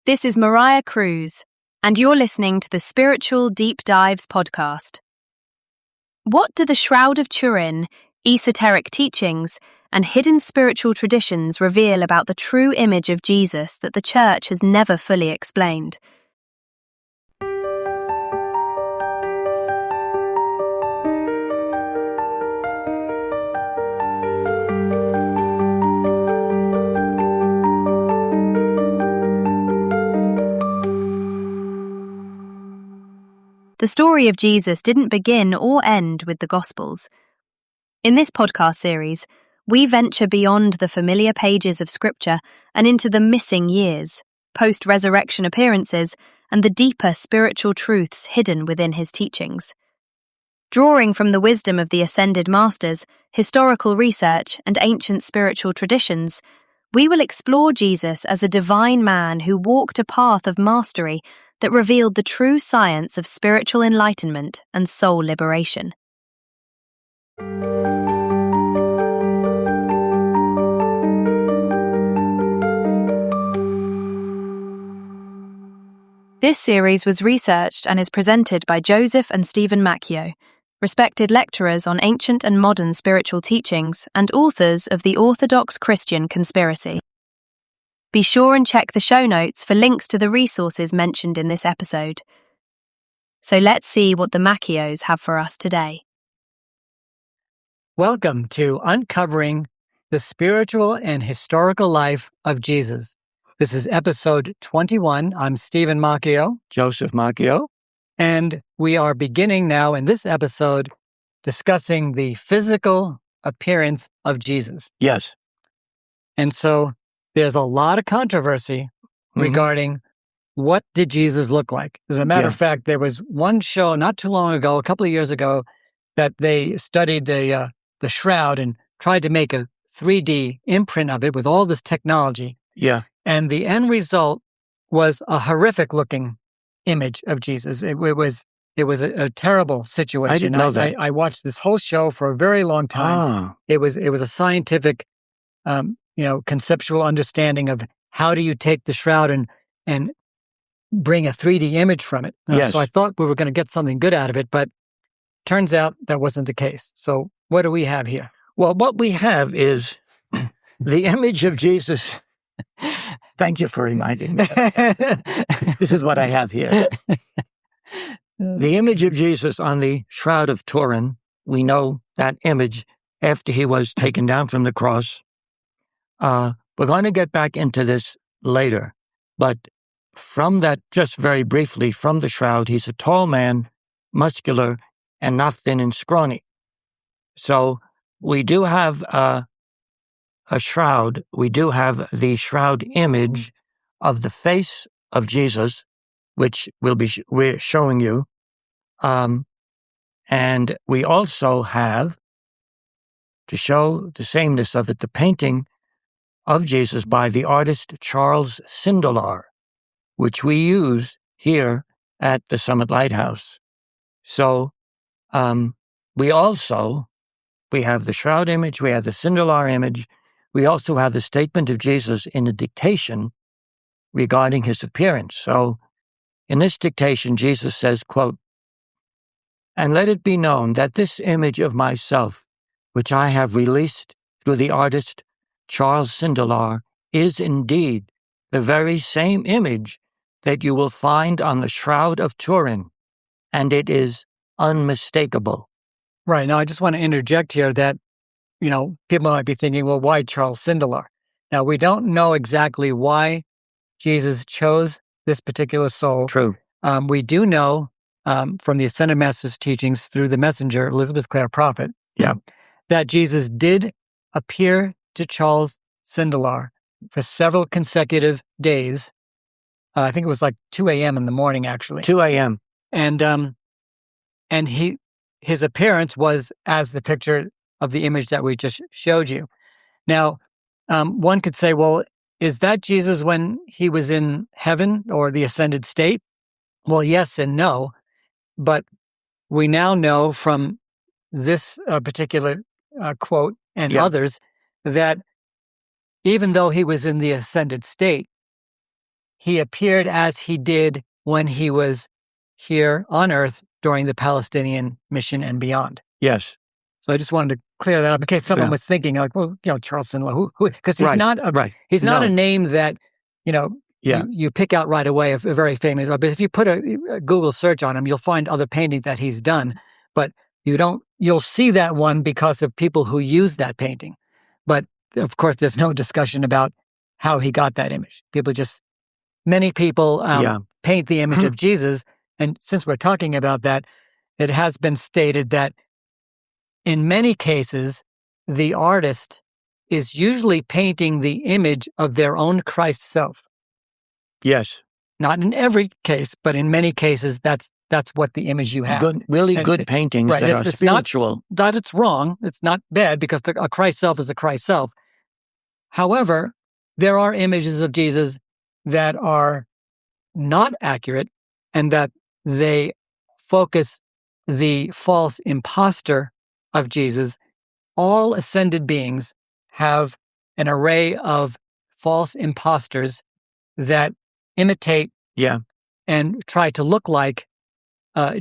This is Mariah Cruz, and you're listening to the Spiritual Deep Dives podcast. What do the Shroud of Turin, esoteric teachings, and hidden spiritual traditions reveal about the true image of Jesus that the Church has never fully explained? The story of Jesus didn't begin or end with the Gospels. In this podcast series, we venture beyond the familiar pages of Scripture and into the missing years, post-resurrection appearances, and the deeper spiritual truths hidden within his teachings. Drawing from the wisdom of the ascended masters, historical research, and ancient spiritual traditions, we will explore Jesus as a divine man who walked a path of mastery that revealed the true science of spiritual enlightenment and soul liberation. This series was researched and is presented by Joseph and Stephen Macchio, respected lecturers on ancient and modern spiritual teachings and authors of The Orthodox Christian Conspiracy. Be sure and check the show notes for links to the resources mentioned in this episode. So let's see what the Macchios have for us today. Welcome to Uncovering the Spiritual and Historical Life of Jesus. This is episode 21. I'm Stephen Macchio. Joseph Macchio. And we are beginning now in this episode discussing the physical appearance of Jesus. Yes. And so there's a lot of controversy regarding what did Jesus look like. As a matter of fact, there was one show not too long ago, a couple of years ago, that they studied the shroud and tried to make a 3D imprint of it with all this technology. Yeah. And the end result was a horrific-looking image of Jesus. It was a terrible situation. I didn't know that. I watched this whole show for a very long time. It was a scientific, conceptual understanding of how do you take the shroud and bring a 3D image from it. Yes. So I thought we were going to get something good out of it, but turns out that wasn't the case. So what do we have here? Well, what we have is the image of Jesus. Thank you for reminding me. This is what I have here. The image of Jesus on the Shroud of Turin. We know that image after he was taken down from the cross. We're going to get back into this later. But from that, just very briefly, from the shroud, he's a tall man, muscular, and not thin and scrawny. So we do have a shroud. We do have the shroud image of the face of Jesus, which we're showing you. And we also have, to show the sameness of it, the painting of Jesus by the artist Charles Sindelar, which we use here at the Summit Lighthouse. So we have the shroud image, we have the Sindelar image, we also have the statement of Jesus in the dictation regarding his appearance. So in this dictation, Jesus says, quote, "And let it be known that this image of myself, which I have released through the artist Charles Sindelar, is indeed the very same image that you will find on the Shroud of Turin, and it is unmistakable." Right. Now, I just want to interject here that, people might be thinking, well, why Charles Sindelar? Now, we don't know exactly why Jesus chose this particular soul. True. We do know from the Ascended Master's teachings through the messenger, Elizabeth Clare Prophet, that Jesus did appear to Charles Sindelar for several consecutive days. I think it was like 2 a.m. in the morning, actually. 2 a.m. And his appearance was as the picture of the image that we just showed you. Now, one could say, well, is that Jesus when he was in heaven or the ascended state? Well, yes and no. But we now know from this particular quote and others that even though he was in the ascended state, he appeared as he did when he was here on Earth during the Palestinian mission and beyond. Yes. So I just wanted to clear that up in case someone was thinking, like, well, Charles Sindler, who? Because he's not a name that, you pick out right away, a very famous. But if you put a Google search on him, you'll find other paintings that he's done. But you'll see that one because of people who use that painting. But of course, there's no discussion about how he got that image. Many people paint the image of Jesus. And since we're talking about that, it has been stated that in many cases, the artist is usually painting the image of their own Christ self. Yes. Not in every case, but in many cases, that's what the image you have. Good paintings that are spiritual. Not that it's wrong. It's not bad because a Christ self is a Christ self. However, there are images of Jesus that are not accurate and that they focus the false imposter of Jesus. All ascended beings have an array of false imposters that imitate and try to look like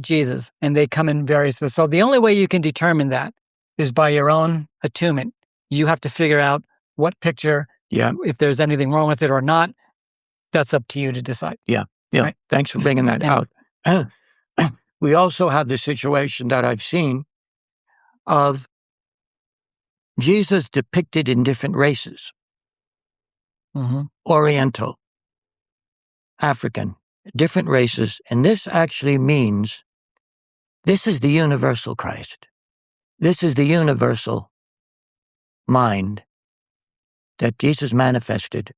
Jesus, and they come in various. So the only way you can determine that is by your own attunement. You have to figure out what picture, if there's anything wrong with it or not. That's up to you to decide. Yeah. Right? Thanks for bringing that out. We also have the situation that I've seen of Jesus depicted in different races. Oriental, African, different races. And this actually means this is the universal Christ. This is the universal mind that Jesus manifested.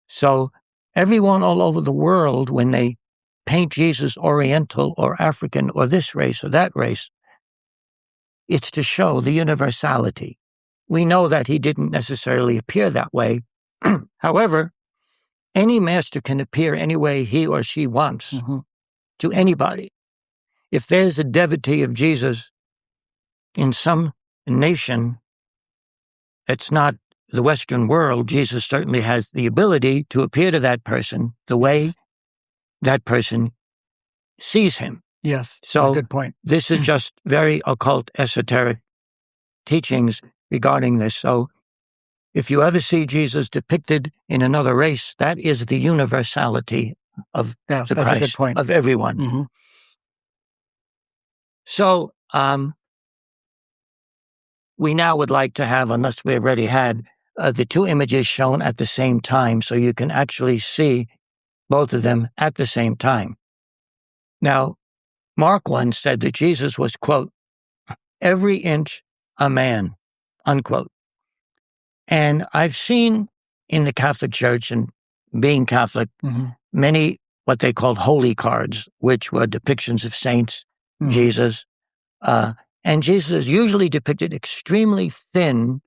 So everyone all over the world, when they paint Jesus Oriental or African or this race or that race, it's to show the universality. We know that he didn't necessarily appear that way. However, any master can appear any way he or she wants to anybody. If there's a devotee of Jesus in some nation that's not the Western world, Jesus certainly has the ability to appear to that person the way that person sees him. Yes, so that's a good point. This is just very occult, esoteric teachings regarding this. So if you ever see Jesus depicted in another race, that is the universality of the Christ, of everyone. So we now would like to have, unless we already had, the two images shown at the same time so you can actually see both of them at the same time. Now, Mark once said that Jesus was, quote, every inch a man, unquote. And I've seen in the Catholic Church, and being Catholic, many what they called holy cards, which were depictions of saints, Jesus. And Jesus is usually depicted extremely thin,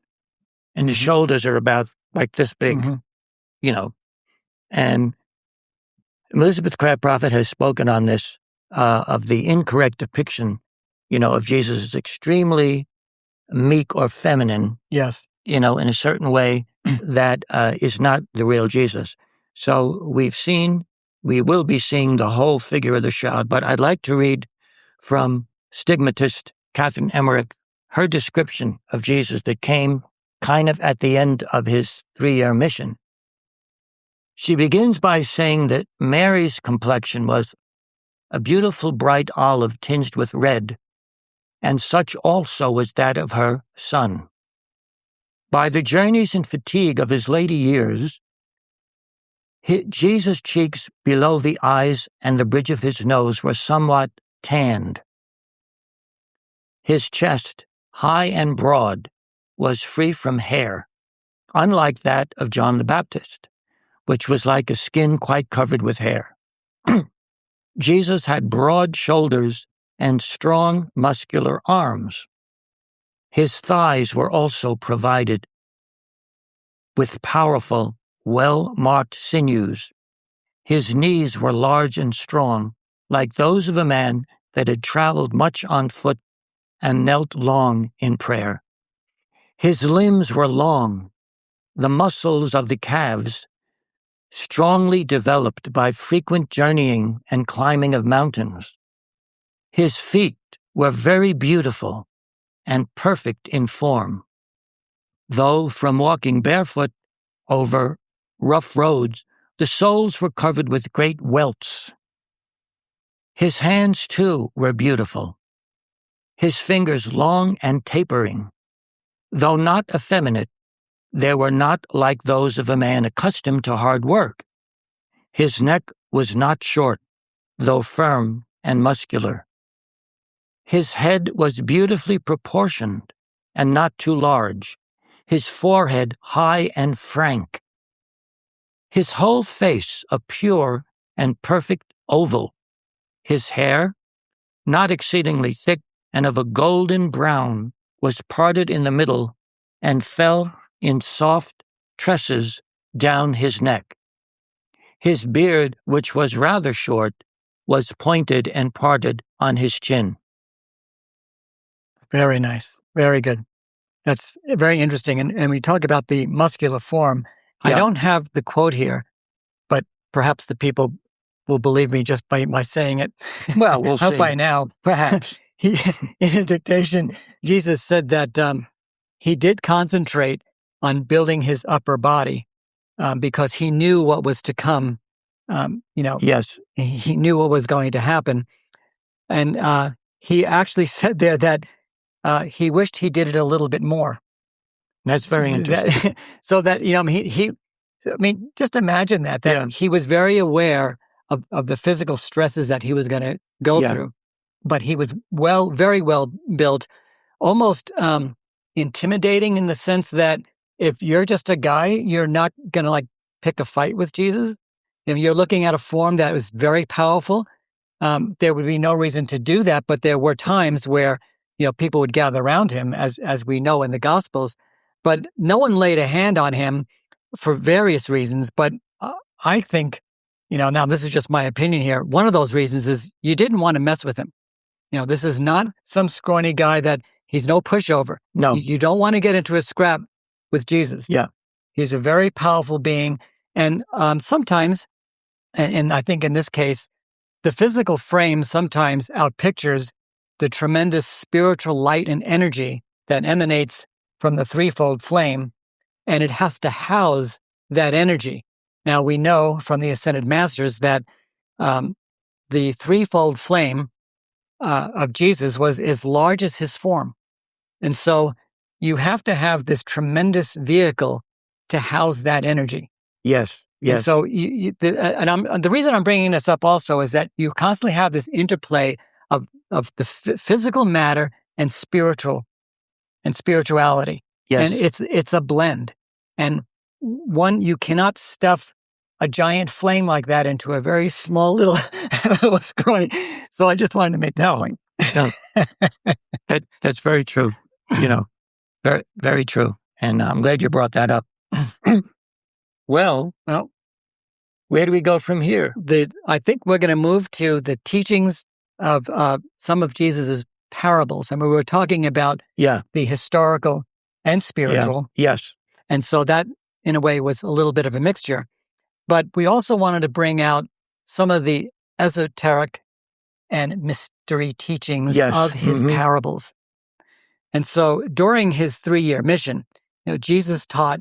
and the shoulders are about like this big, And Elizabeth Crabb Prophet has spoken on this, of the incorrect depiction, of Jesus as extremely meek or feminine. Yes. In a certain way that is not the real Jesus. So we will be seeing the whole figure of the shroud, but I'd like to read from stigmatist Catherine Emmerich, her description of Jesus that came kind of at the end of his 3-year mission. She begins by saying that Mary's complexion was a beautiful bright olive tinged with red, and such also was that of her son. By the journeys and fatigue of his later years, Jesus' cheeks below the eyes and the bridge of his nose were somewhat tanned. His chest, high and broad, was free from hair, unlike that of John the Baptist, which was like a skin quite covered with hair. Jesus had broad shoulders and strong muscular arms. His thighs were also provided with powerful, well-marked sinews. His knees were large and strong, like those of a man that had traveled much on foot and knelt long in prayer. His limbs were long. The muscles of the calves strongly developed by frequent journeying and climbing of mountains. His feet were very beautiful and perfect in form, though from walking barefoot over rough roads, the soles were covered with great welts. His hands, too, were beautiful, his fingers long and tapering. Though not effeminate, they were not like those of a man accustomed to hard work. His neck was not short, though firm and muscular. His head was beautifully proportioned and not too large, his forehead high and frank. His whole face a pure and perfect oval. His hair, not exceedingly thick and of a golden brown, was parted in the middle and fell in soft tresses down his neck. His beard, which was rather short, was pointed and parted on his chin. Very nice. Very good. That's very interesting. And we talk about the muscular form. Yeah. I don't have the quote here, but perhaps the people will believe me just by my saying it. Well, we'll see. By now. Perhaps. In a dictation, Jesus said that he did concentrate on building his upper body because he knew what was to come. Yes. He knew what was going to happen. And he actually said there that he wished he did it a little bit more. That's very interesting. So that, just imagine that he was very aware of the physical stresses that he was going to go through. But he was very well built, almost intimidating in the sense that if you're just a guy, you're not going to pick a fight with Jesus. If you're looking at a form that was very powerful, there would be no reason to do that. But there were times where, people would gather around him, as we know in the Gospels. But no one laid a hand on him for various reasons. But I think, now this is just my opinion here. One of those reasons is you didn't want to mess with him. This is not some scrawny guy that he's no pushover. No. You don't want to get into a scrap with Jesus. Yeah. He's a very powerful being. And sometimes, and I think in this case, the physical frame sometimes outpictures the tremendous spiritual light and energy that emanates from the threefold flame, and it has to house that energy. Now, we know from the Ascended Masters that the threefold flame of Jesus was as large as his form. And so you have to have this tremendous vehicle to house that energy. Yes. And so, the reason I'm bringing this up also is that you constantly have this interplay of the physical matter and spirituality. Yes. And it's a blend. And you cannot stuff a giant flame like that into a very small little scrawny. So I just wanted to make that point. No. That's very true. Very, very true. And I'm glad you brought that up. Well, where do we go from here? I think we're going to move to the teachings of some of Jesus's parables. I mean, we were talking about the historical and spiritual. Yeah. Yes. And so that, in a way, was a little bit of a mixture. But we also wanted to bring out some of the esoteric and mystery teachings of his parables. And so during his 3-year mission, Jesus taught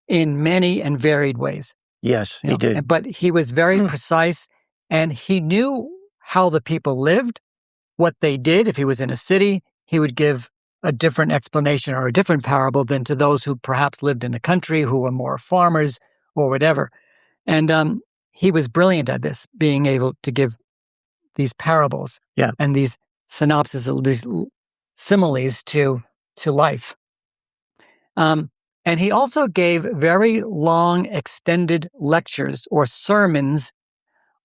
in many and varied ways. Yes, he did. But he was very precise, and he knew how the people lived, what they did. If he was in a city, he would give a different explanation or a different parable than to those who perhaps lived in the country, who were more farmers or whatever. And he was brilliant at this, being able to give these parables and these synopses, these similes to life. And he also gave very long, extended lectures or sermons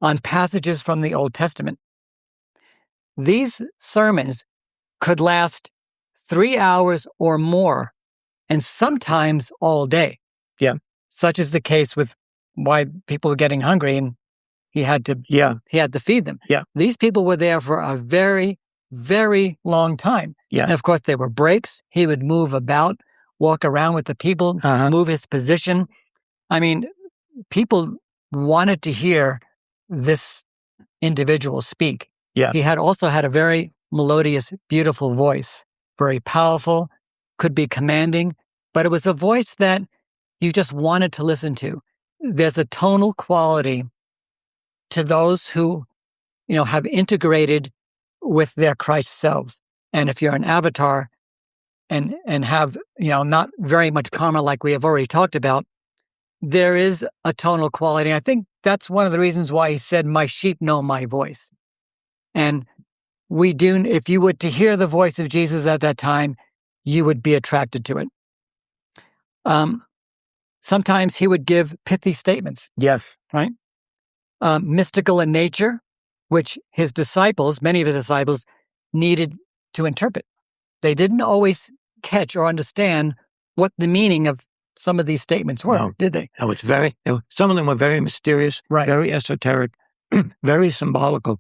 on passages from the Old Testament. These sermons could last 3 hours or more, and sometimes all day. Yeah. Such is the case with why people were getting hungry, and he had to feed them. Yeah. These people were there for a very, very long time. Yeah. And of course, there were breaks. He would move about, walk around with the people, move his position. I mean, people wanted to hear this individual speak. Yeah. He also had a very melodious, beautiful voice, very powerful, could be commanding, but it was a voice that you just wanted to listen to. There's a tonal quality to those who, have integrated with their Christ selves. And if you're an avatar and have, not very much karma like we have already talked about, there is a tonal quality. I think that's one of the reasons why he said, "My sheep know my voice." And we do, if you were to hear the voice of Jesus at that time, you would be attracted to it. Sometimes he would give pithy statements. Yes. Right? Mystical in nature, which many of his disciples, needed to interpret. They didn't always catch or understand what the meaning of some of these statements were, did they? No, some of them were very mysterious, right, very esoteric, very symbolical.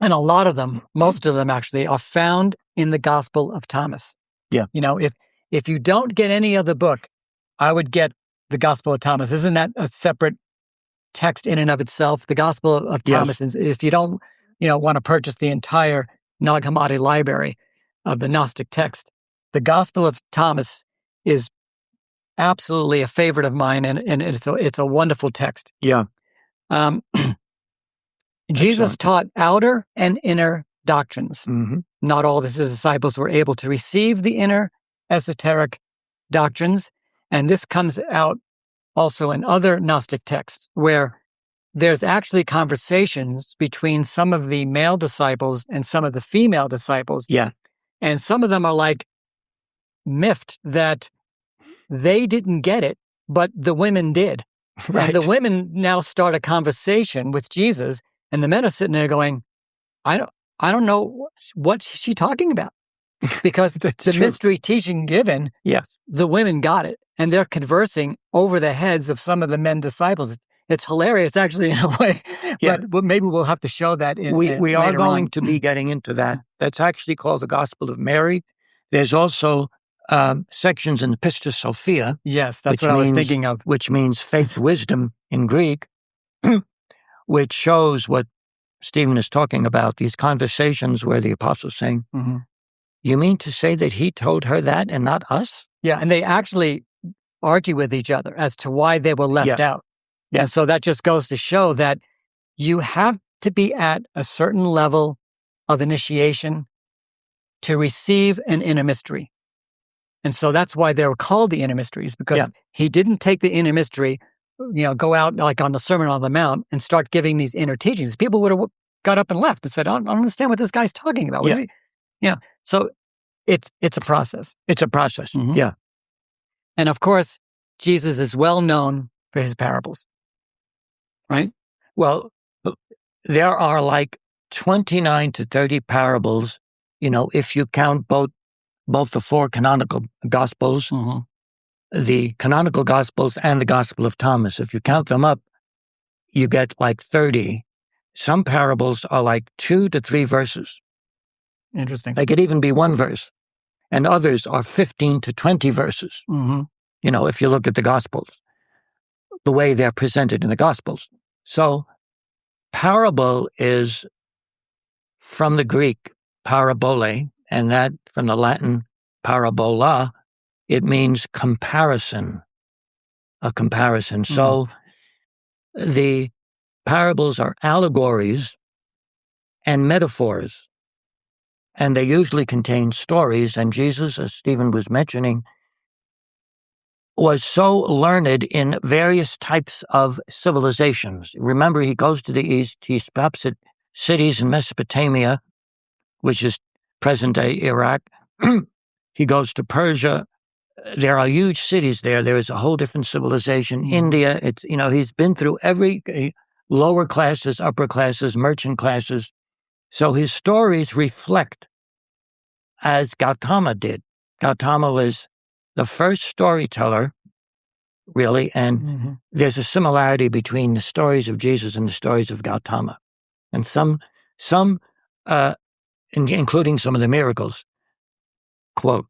And a lot of them, most of them actually, are found in the Gospel of Thomas. Yeah. If you don't get any other book, I would get the Gospel of Thomas. Isn't that a separate text in and of itself? The Gospel of Thomas. Yes. If you don't, want to purchase the entire Nag Hammadi library of the Gnostic text, the Gospel of Thomas is absolutely a favorite of mine, and it's a wonderful text. Yeah. Jesus taught outer and inner doctrines. Mm-hmm. Not all of his disciples were able to receive the inner esoteric doctrines, and this comes out also in other Gnostic texts, where there's actually conversations between some of the male disciples and some of the female disciples. Yeah. And some of them are like miffed that they didn't get it, but the women did. Right. And the women now start a conversation with Jesus, and the men are sitting there going, I don't know what she's talking about. Because the mystery teaching given, yes, the women got it. And they're conversing over the heads of some of the men disciples. It's hilarious, actually, in a way. Yeah. But maybe we'll have to show that we are going on. to be getting into that. That's actually called the Gospel of Mary. There's also sections in the Pistis Sophia. Yes, that's what I was thinking of. Which means faith wisdom in Greek, which shows what Stephen is talking about, these conversations where the apostle's saying, mm-hmm. You mean to say that he told her that and not us? Yeah, and they actually argue with each other as to why they were left out. Yeah. And so that just goes to show that you have to be at a certain level of initiation to receive an inner mystery. And so that's why they were called the inner mysteries, because he didn't take the inner mystery, go out like on the Sermon on the Mount and start giving these inner teachings. People would have got up and left and said, I don't understand what this guy's talking about. So it's a process. It's a process. Mm-hmm. Yeah. And of course, Jesus is well known for his parables, right? Well, there are like 29 to 30 parables, if you count both the four canonical Gospels, mm-hmm. the canonical Gospels and the Gospel of Thomas. If you count them up, you get like 30. Some parables are like 2 to 3 verses. Interesting. They could even be 1 verse. And others are 15 to 20 verses. Mm-hmm. If you look at the Gospels, the way they're presented in the Gospels. So parable is from the Greek parabole, and that from the Latin parabola, it means comparison, a comparison. Mm-hmm. So the parables are allegories and metaphors, and they usually contain stories. And Jesus, as Stephen was mentioning, was so learned in various types of civilizations. Remember, he goes to the east, he stops at cities in Mesopotamia, which is present-day Iraq. He goes to Persia. There are huge cities there. There is a whole different civilization. Mm-hmm. India, he's been through every lower classes, upper classes, merchant classes. So his stories reflect as Gautama did. Gautama was the first storyteller, really, and mm-hmm. there's a similarity between the stories of Jesus and the stories of Gautama. And some including some of the miracles. Quote,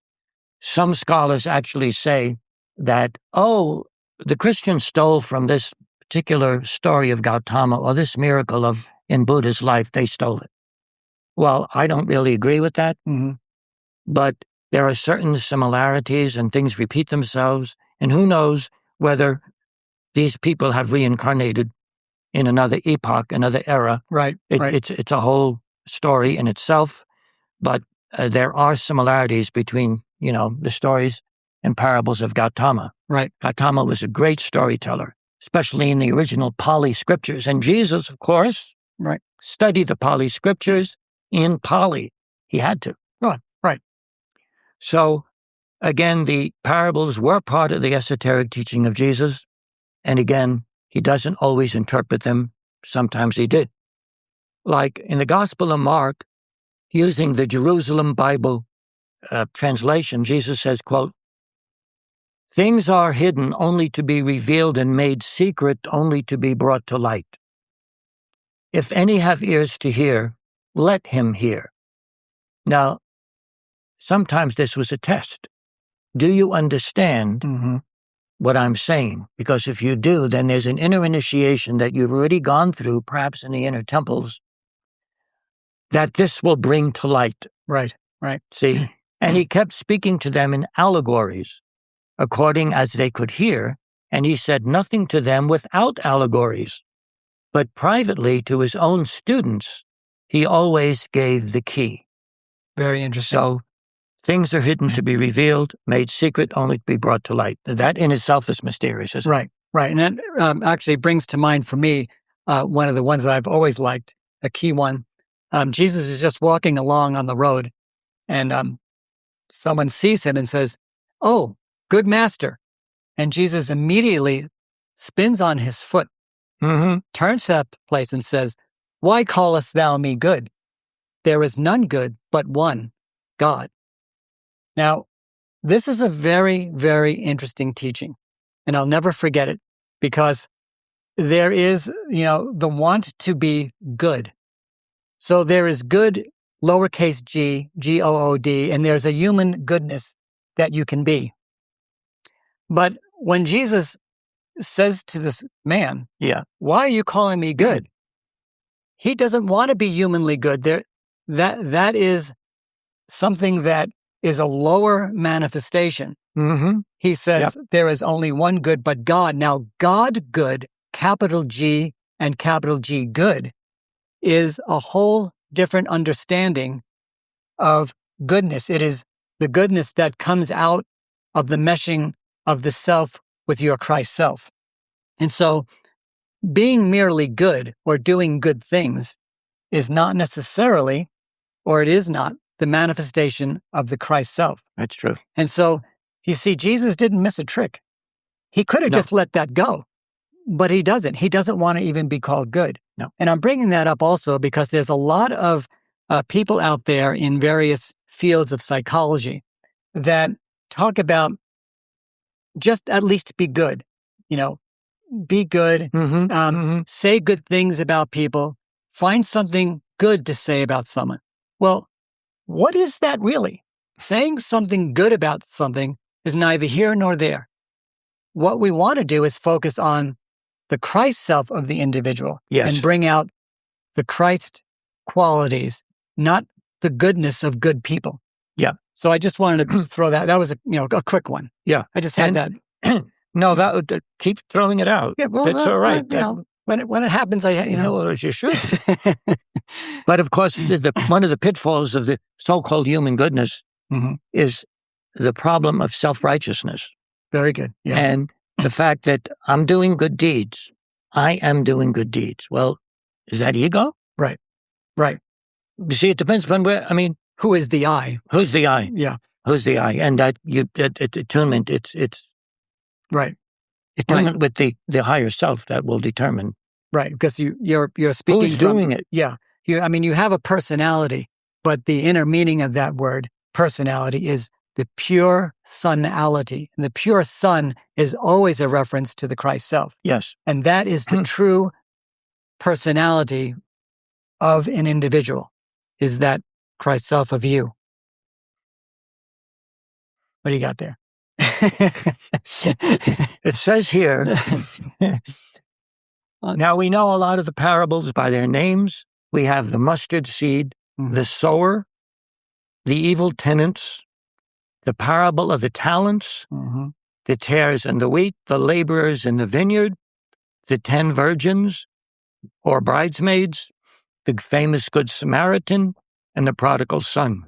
some scholars actually say that, the Christians stole from this particular story of Gautama or this miracle in Buddha's life, they stole it. Well, I don't really agree with that, but there are certain similarities and things repeat themselves, and who knows whether these people have reincarnated in another epoch, another era. Right. It's a whole story in itself, but there are similarities between, the stories and parables of Gautama. Right. Gautama was a great storyteller, especially in the original Pali scriptures. And Jesus, of course, studied the Pali scriptures in Pali. He had to. Right. So, again, the parables were part of the esoteric teaching of Jesus. And again, he doesn't always interpret them. Sometimes he did. Like in the Gospel of Mark, using the Jerusalem Bible translation, Jesus says, quote, "Things are hidden only to be revealed and made secret only to be brought to light. If any have ears to hear, let him hear." Now, sometimes this was a test. Do you understand what I'm saying? Because if you do, then there's an inner initiation that you've already gone through, perhaps in the inner temples, that this will bring to light. Right. See? And he kept speaking to them in allegories, according as they could hear, and he said nothing to them without allegories. But privately to his own students, he always gave the key. Very interesting. So things are hidden to be revealed, made secret only to be brought to light. That in itself is mysterious, isn't it? Right. And that actually brings to mind for me one of the ones that I've always liked, a key one. Jesus is just walking along on the road, and someone sees him and says, "Oh, good master." And Jesus immediately spins on his foot, turns to that place and says, "Why callest thou me good? There is none good but one, God." Now, this is a very, very interesting teaching, and I'll never forget it, because there is, the want to be good. So there is good, lowercase g, G-O-O-D, and there's a human goodness that you can be. But when Jesus says to this man, "Why are you calling me good?" He doesn't want to be humanly good. That is something that is a lower manifestation. He says there is only one good but God. Now, God good, capital G and capital G good, is a whole different understanding of goodness. It is the goodness that comes out of the meshing of the self with your Christ self. And so being merely good or doing good things is not necessarily, or it is not, the manifestation of the Christ self. That's true. And so, you see, Jesus didn't miss a trick. He could have just let that go, but he doesn't. He doesn't want to even be called good. No. And I'm bringing that up also because there's a lot of people out there in various fields of psychology that talk about just at least be good, be good, say good things about people, find something good to say about someone. Well, what is that really? Saying something good about something is neither here nor there. What we want to do is focus on the Christ self of the individual and bring out the Christ qualities, not the goodness of good people. Yeah. So I just wanted to throw that. That was a quick one. Yeah. I just had that. No, that would keep throwing it out. Yeah, well, that's all right. When it happens, well, as you should. But of course, one of the pitfalls of the so-called human goodness is the problem of self-righteousness. Very good. Yes. And the fact that I'm doing good deeds. I am doing good deeds. Well, is that ego? Right. You see, it depends upon where, who is the I? Who's the I? Yeah. Who's the I? And that attunement, it's right. Attunement with the higher self that will determine. Right, because you're speaking who's doing it. Yeah. You have a personality, but the inner meaning of that word, personality, is the pure sunality. And the pure sun is always a reference to the Christ self. Yes. And that is the true personality of an individual, is that Christ self of you. What do you got there? It says here, Now, we know a lot of the parables by their names. We have the mustard seed, the sower, the evil tenants, the parable of the talents, the tares and the wheat, the laborers in the vineyard, the 10 virgins or bridesmaids, the famous Good Samaritan, and the prodigal son.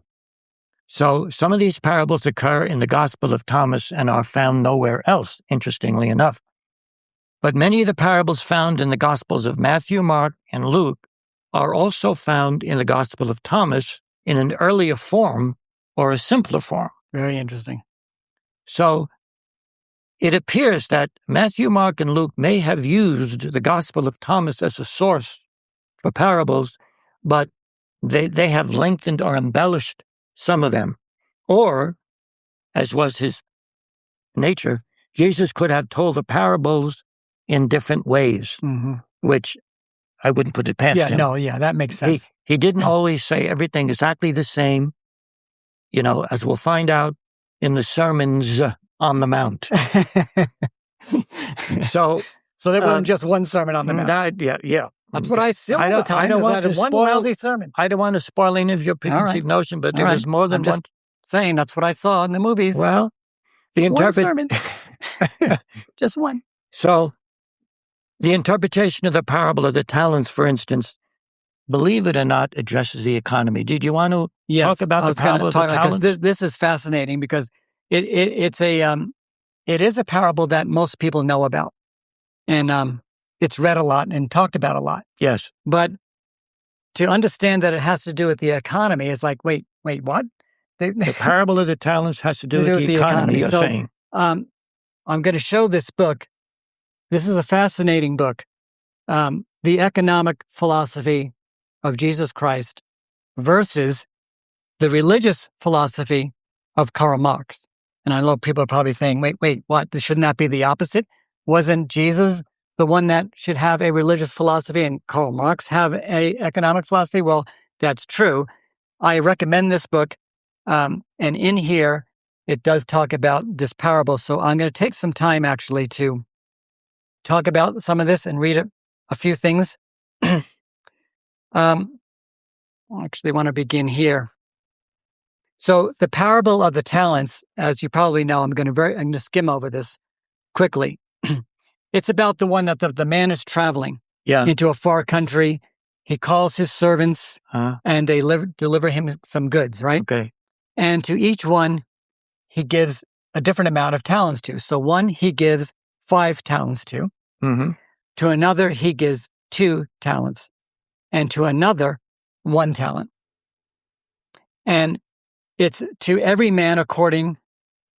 So some of these parables occur in the Gospel of Thomas and are found nowhere else, interestingly enough. But many of the parables found in the Gospels of Matthew, Mark, and Luke are also found in the Gospel of Thomas in an earlier form or a simpler form. Very interesting. So it appears that Matthew, Mark, and Luke may have used the Gospel of Thomas as a source for parables, but they have lengthened or embellished some of them. Or, as was his nature, Jesus could have told the parables in different ways, which I wouldn't put it past him. That makes sense. He didn't always say everything exactly the same, as we'll find out in the sermons on the Mount. So there wasn't just one sermon on the Mount. That's what I see all the time. I don't want to one spoil lousy sermon. I don't want to spoil any of your preconceived notion, but there was more than one. Saying that's what I saw in the movies. Well, one sermon. Just one. So the interpretation of the parable of the talents, for instance, believe it or not, addresses the economy. Did you want to talk about the parable of the talents? This is fascinating because it is a parable that most people know about, and it's read a lot and talked about a lot. Yes, but to understand that it has to do with the economy is like, wait, what? The parable of the talents has to do with the economy. You're saying. I'm going to show this book. This is a fascinating book, The Economic Philosophy of Jesus Christ versus the religious philosophy of Karl Marx. And I know people are probably saying, wait, what? Shouldn't that be the opposite? Wasn't Jesus the one that should have a religious philosophy and Karl Marx have a economic philosophy? Well, that's true. I recommend this book. And in here, it does talk about this parable. So I'm going to take some time actually to talk about some of this and read a few things. I actually want to begin here. So the parable of the talents, as you probably know, I'm going to skim over this quickly. It's about the one that the man is traveling into a far country. He calls his servants and they deliver him some goods, right? Okay. And to each one, he gives a different amount of talents to. So one, he gives 5 talents to. To another, he gives 2 talents. And to another, 1 talent. And it's to every man according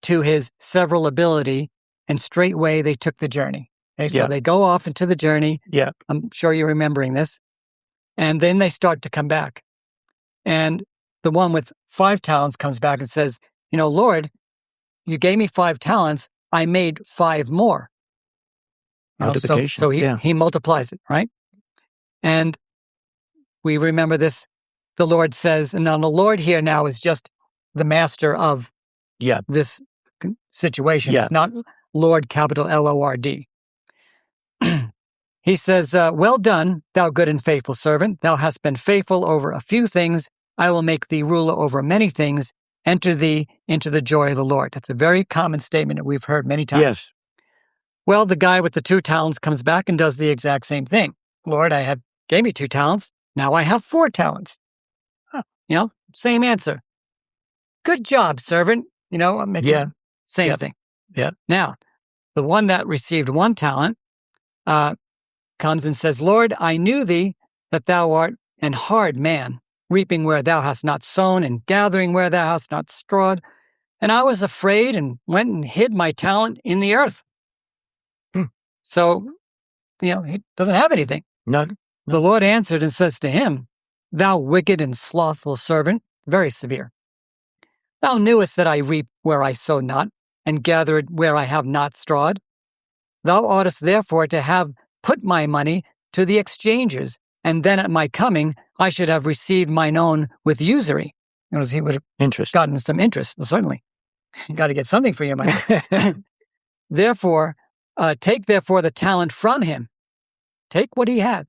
to his several ability, and straightway they took the journey. Okay, so they go off into the journey. Yeah. I'm sure you're remembering this. And then they start to come back. And the one with 5 talents comes back and says, Lord, you gave me 5 talents. I made 5 more. Multiplication. So he multiplies it, right? And we remember this. The Lord says, and now the Lord here now is just the master of this situation. It's not Lord, capital Lord. He says, well done, thou good and faithful servant. Thou hast been faithful over a few things. I will make thee ruler over many things. Enter thee into the joy of the Lord. That's a very common statement that we've heard many times. Yes. Well, the guy with the 2 talents comes back and does the exact same thing. Lord, gave me 2 talents. Now I have 4 talents. Same answer. Good job, servant. Same thing. Yeah. Now, the one that received 1 talent comes and says, Lord, I knew thee that thou art an hard man, reaping where thou hast not sown and gathering where thou hast not strawed. And I was afraid and went and hid my talent in the earth. So, he doesn't have anything. None. The Lord answered and says to him, thou wicked and slothful servant, very severe. Thou knewest that I reap where I sow not, and gathered where I have not strawed. Thou oughtest therefore to have put my money to the exchangers, and then at my coming I should have received mine own with usury. He would have gotten some interest, certainly. You got to get something for your money. Therefore, take therefore the talent from him, take what he hath,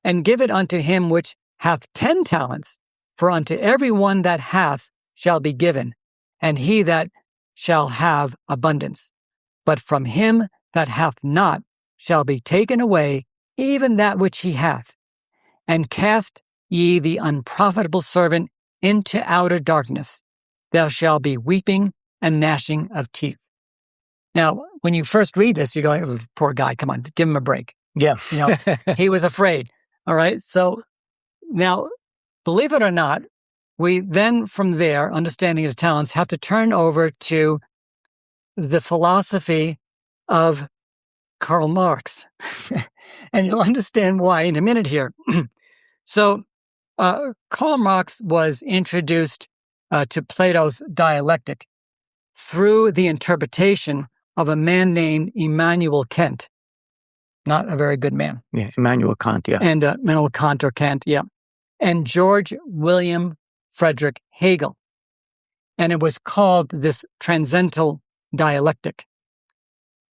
and give it unto him which hath 10 talents. For unto every one that hath shall be given, and he that shall have abundance. But from him that hath not shall be taken away even that which he hath. And cast ye the unprofitable servant into outer darkness. There shall be weeping and gnashing of teeth. Now, when you first read this, you go, oh, poor guy, come on, give him a break. Yeah. He was afraid. All right. So now, believe it or not, we then from there, understanding the talents, have to turn over to the philosophy of Karl Marx. And you'll understand why in a minute here. So Karl Marx was introduced to Plato's dialectic through the interpretation of a man named Immanuel Kant. Not a very good man. Yeah, Immanuel Kant, yeah. And Immanuel Kant or Kant, yeah. And George William Frederick Hegel. And it was called this transcendental dialectic.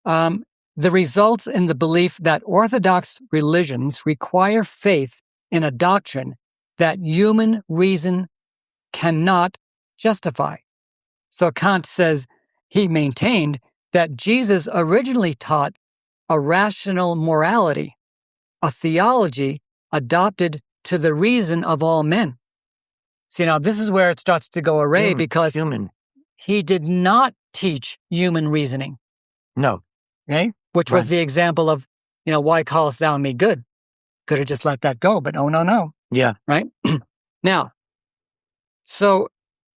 The results in the belief that orthodox religions require faith in a doctrine that human reason cannot justify. So Kant says he maintained that Jesus originally taught a rational morality, a theology adopted to the reason of all men. See, now this is where it starts to go array because he did not teach human reasoning. No. Okay? Which was the example of, why callest thou me good? Could have just let that go, but no. Yeah. Right? Now, so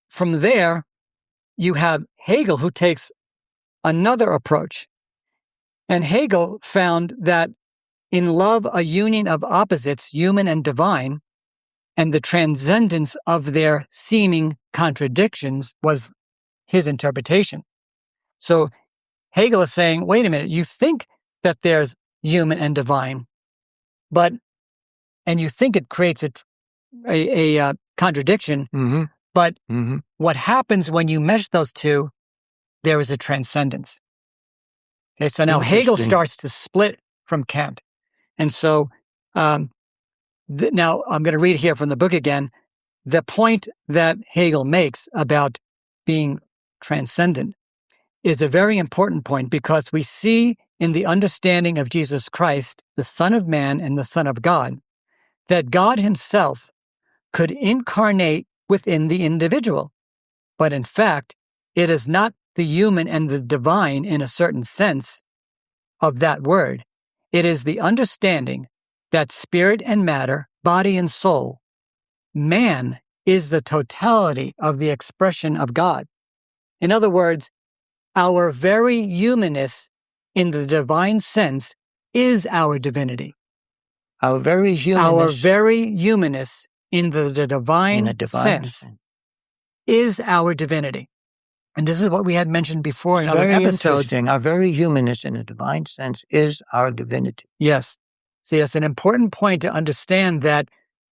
from there, you have Hegel who takes another approach. And Hegel found that in love, a union of opposites, human and divine, and the transcendence of their seeming contradictions was his interpretation. So Hegel is saying, wait a minute, you think that there's human and divine, and you think it creates a contradiction, but what happens when you mesh those two, there is a transcendence. Okay, so now Hegel starts to split from Kant. And so now I'm going to read here from the book again. The point that Hegel makes about being transcendent is a very important point because we see in the understanding of Jesus Christ, the Son of Man and the Son of God, that God himself could incarnate within the individual. But in fact, it is not the human and the divine in a certain sense of that word. It is the understanding that spirit and matter, body and soul, man is the totality of the expression of God. In other words, our very humanness in the divine sense is our divinity. Our very humanness in the divine sense is our divinity. And this is what we had mentioned before in other episodes. Our very humanness in a divine sense is our divinity. Yes. See, it's an important point to understand that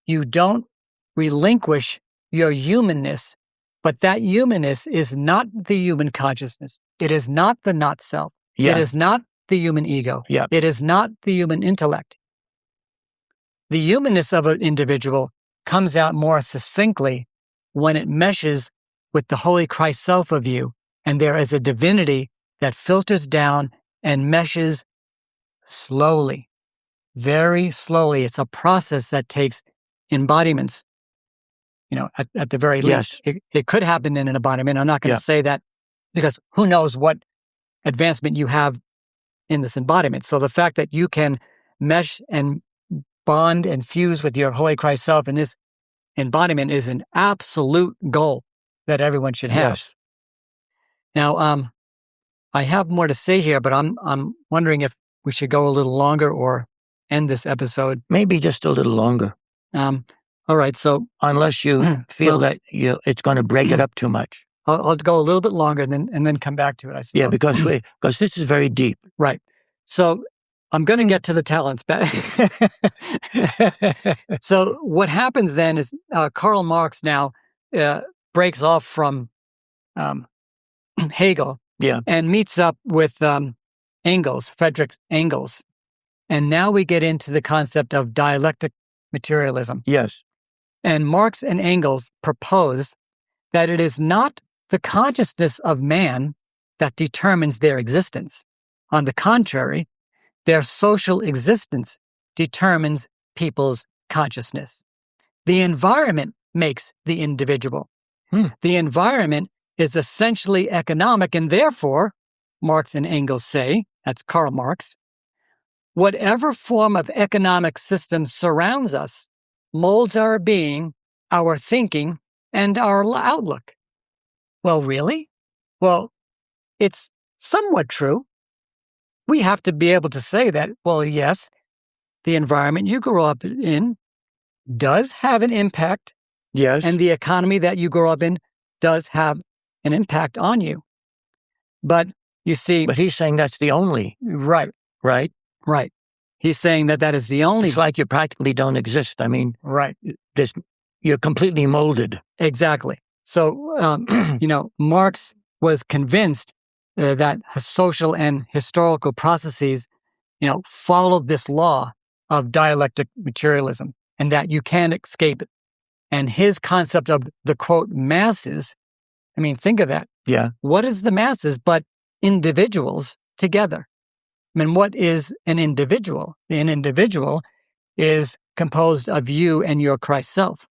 you don't relinquish your humanness, but that humanness is not the human consciousness. It is not the not self. Yeah. It is not the human ego. Yeah. It is not the human intellect. The humanness of an individual comes out more succinctly when it meshes with the Holy Christ self of you, and there is a divinity that filters down and meshes slowly, very slowly. It's a process that takes embodiments, at the very least. It could happen in an embodiment. I'm not going to say that because who knows what advancement you have in this embodiment. So the fact that you can mesh and bond and fuse with your Holy Christ self in this embodiment is an absolute goal that everyone should have. Yes. Now, I have more to say here, but I'm wondering if we should go a little longer or end this episode. Maybe just a little longer. All right. So unless you feel that it's going to break it up too much, I'll go a little bit longer and then come back to it. I suppose. Yeah, because this is very deep. Right. So I'm going to get to the talents back. So what happens then is Karl Marx now breaks off from Hegel and meets up with Engels, Friedrich Engels. And now we get into the concept of dialectic materialism. Yes. And Marx and Engels propose that it is not the consciousness of man that determines their existence. On the contrary, their social existence determines people's consciousness. The environment makes the individual. The environment is essentially economic, and therefore, Marx and Engels say, that's Karl Marx, whatever form of economic system surrounds us molds our being, our thinking, and our outlook. Well, really? Well, it's somewhat true. We have to be able to say that, well, yes, the environment you grow up in does have an impact. Yes. And the economy that you grow up in does have an impact on you. But you see... But he's saying that's the only. Right. Right? Right. He's saying that that is the only... It's like you practically don't exist. I mean... Right. You're completely molded. Exactly. So, Marx was convinced that social and historical processes, followed this law of dialectic materialism and that you can't escape it. And his concept of the, quote, masses, I mean, think of that. Yeah. What is the masses but individuals together? I mean, what is an individual? An individual is composed of you and your Christ self.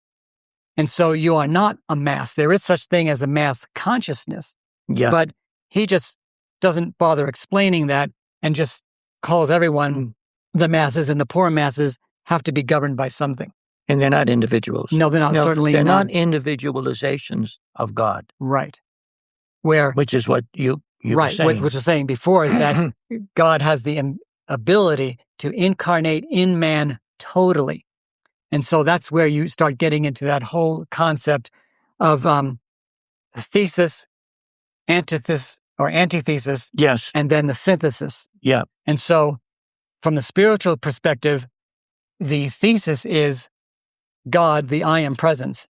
And so you are not a mass. There is such thing as a mass consciousness. Yeah. But he just doesn't bother explaining that and just calls everyone the masses, and the poor masses have to be governed by something. And they're not individuals. No, they're not. No, Certainly they're not. not individualizations of God. Right. Which is what you were saying. Which was saying before is that God has the ability to incarnate in man totally. And so that's where you start getting into that whole concept of thesis, antithesis, or antithesis. Yes. And then the synthesis. Yeah. And so from the spiritual perspective, the thesis is God, the I am presence.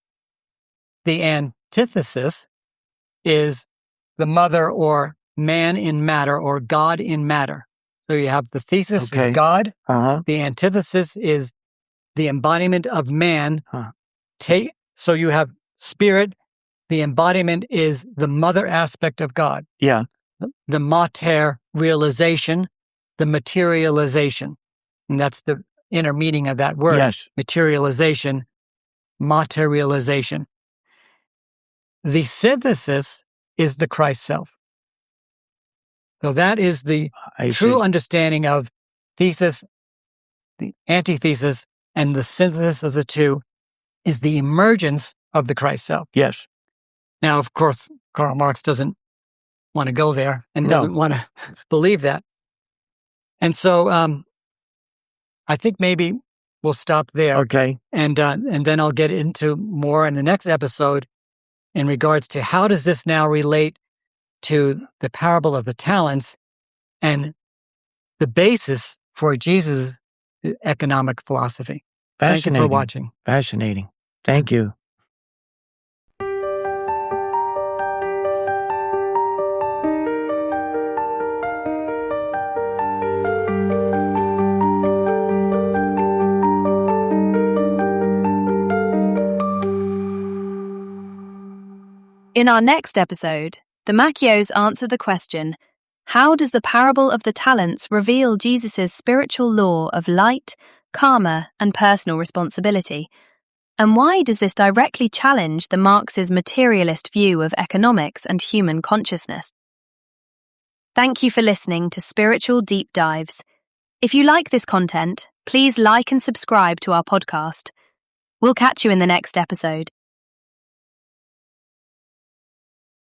The antithesis is the mother or man in matter or God in matter. So you have the thesis is God. The antithesis is the embodiment of man. So you have spirit. The embodiment is the mother aspect of God. Yeah. The mater realization, the materialization. And that's the inner meaning of that word. Yes. Materialization, materialization. The synthesis is the Christ self. So that is the true understanding of thesis, the antithesis, and the synthesis of the two is the emergence of the Christ self. Yes. Now, of course, Karl Marx doesn't want to go there and doesn't want to believe that. And so I think maybe we'll stop there. Okay. And then I'll get into more in the next episode in regards to how does this now relate to the parable of the talents and the basis for Jesus' economic philosophy. Thank you for watching. Fascinating. Thank you. In our next episode, the Macchios answer the question, how does the parable of the talents reveal Jesus' spiritual law of light, karma, and personal responsibility? And why does this directly challenge the Marx's materialist view of economics and human consciousness? Thank you for listening to Spiritual Deep Dives. If you like this content, please like and subscribe to our podcast. We'll catch you in the next episode.